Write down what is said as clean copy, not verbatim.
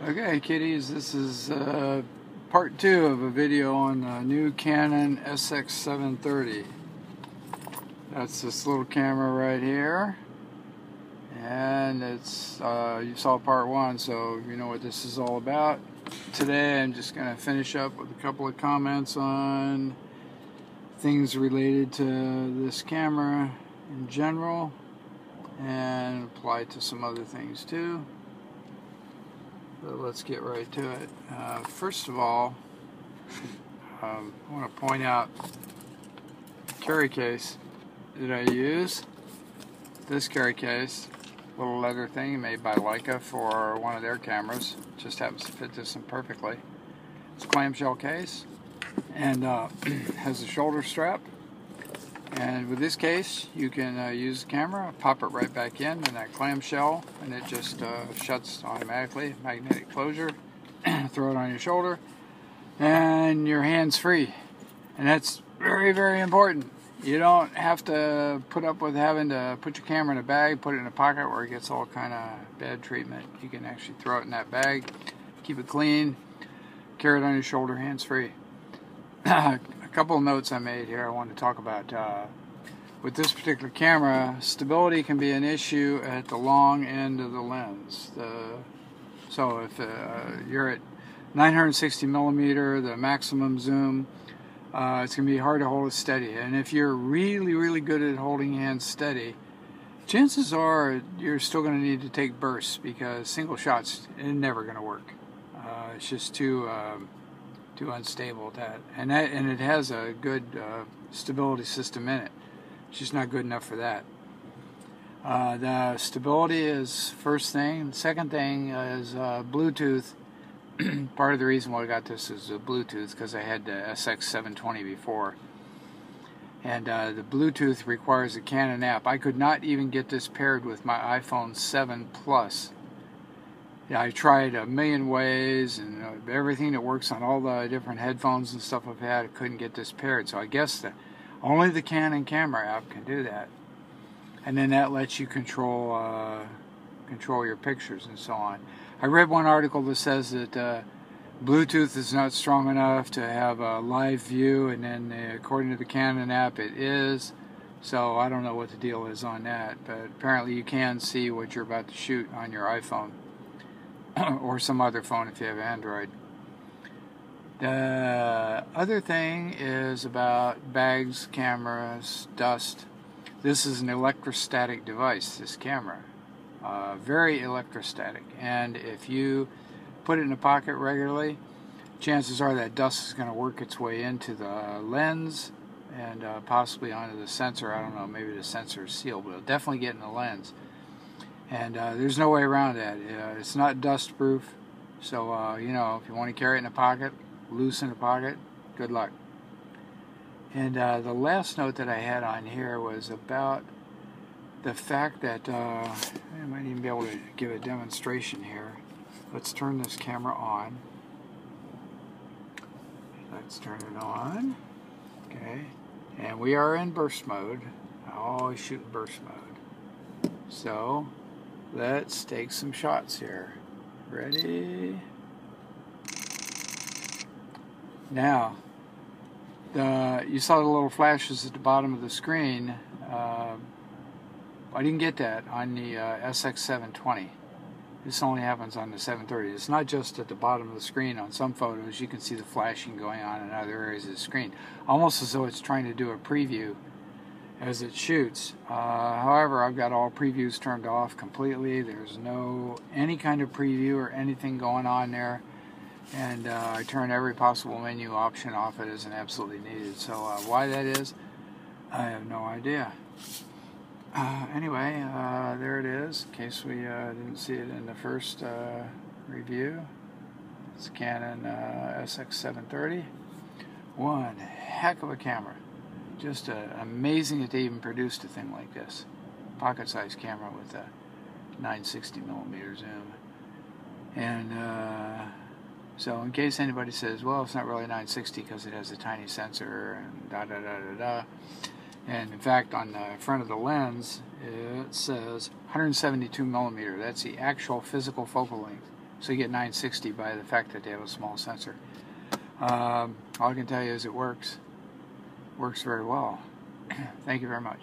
Okay, kiddies, this is part 2 of a video on the new Canon SX-730. That's this little camera right here, and it's you saw part 1, so you know what this is all about. Today I'm just going to finish up with a couple of comments on things related to this camera in general, and apply to some other things too. But let's get right to it. First of all, I want to point out the carry case that I use. This carry case, little leather thing made by Leica for one of their cameras. Just happens to fit this in perfectly. It's a clamshell case and has a shoulder strap. And with this case, you can use the camera, pop it right back in that clamshell, and it just shuts automatically, magnetic closure. Throw it on your shoulder, and your hand's free. And that's very, very important. You don't have to put up with having to put your camera in a bag, put it in a pocket where it gets all kind of bad treatment. You can actually throw it in that bag, keep it clean, carry it on your shoulder, hands free. A couple of notes I made here I want to talk about. With this particular camera, stability can be an issue at the long end of the lens. So if you're at 960 millimeter, the maximum zoom, it's going to be hard to hold it steady. And if you're really, really good at holding hands steady, chances are you're still going to need to take bursts, because single shots is never going to work. It's just too unstable. And it has a good stability system in it. It's just not good enough for that. The stability is first thing. The second thing is Bluetooth. Part of the reason why I got this is the Bluetooth, because I had the SX-730 before. And the Bluetooth requires a Canon app. I could not even get this paired with my iPhone 7 Plus. Yeah, I tried a million ways, and everything that works on all the different headphones and stuff I've had, I couldn't get this paired. So I guess only the Canon camera app can do that. And then that lets you control your pictures and so on. I read one article that says that Bluetooth is not strong enough to have a live view, and then according to the Canon app it is. So I don't know what the deal is on that, but apparently you can see what you're about to shoot on your iPhone or some other phone if you have Android. The other thing is about bags, cameras, dust. This is an electrostatic device, this camera. Very electrostatic. And if you put it in a pocket regularly, chances are that dust is going to work its way into the lens and possibly onto the sensor. I don't know, maybe the sensor is sealed, but it'll definitely get in the lens. And there's no way around that. It's not dust proof. So, you know, if you want to carry it in a pocket, loose in a pocket, good luck. And the last note that I had on here was about the fact that I might even be able to give a demonstration here. Let's turn this camera on. Let's turn it on. Okay. And we are in burst mode. I always shoot in burst mode. So let's take some shots here. Ready? Now, you saw the little flashes at the bottom of the screen. I didn't get that on the SX-730. This only happens on the 730. It's not just at the bottom of the screen. On some photos, you can see the flashing going on in other areas of the screen, almost as though it's trying to do a preview as it shoots. However, I've got all previews turned off completely. There's no any kind of preview or anything going on there. And I turn every possible menu option off. It isn't absolutely needed. So why that is, I have no idea. Anyway, there it is, in case we didn't see it in the first review. It's Canon SX-730. One heck of a camera. Just amazing that they even produced a thing like this. Pocket-sized camera with a 960 millimeter zoom. And so in case anybody says, well, it's not really 960 because it has a tiny sensor and da-da-da-da-da. And in fact, on the front of the lens, it says 172 millimeter. That's the actual physical focal length. So you get 960 by the fact that they have a small sensor. All I can tell you is it works. Works very well. Thank you very much.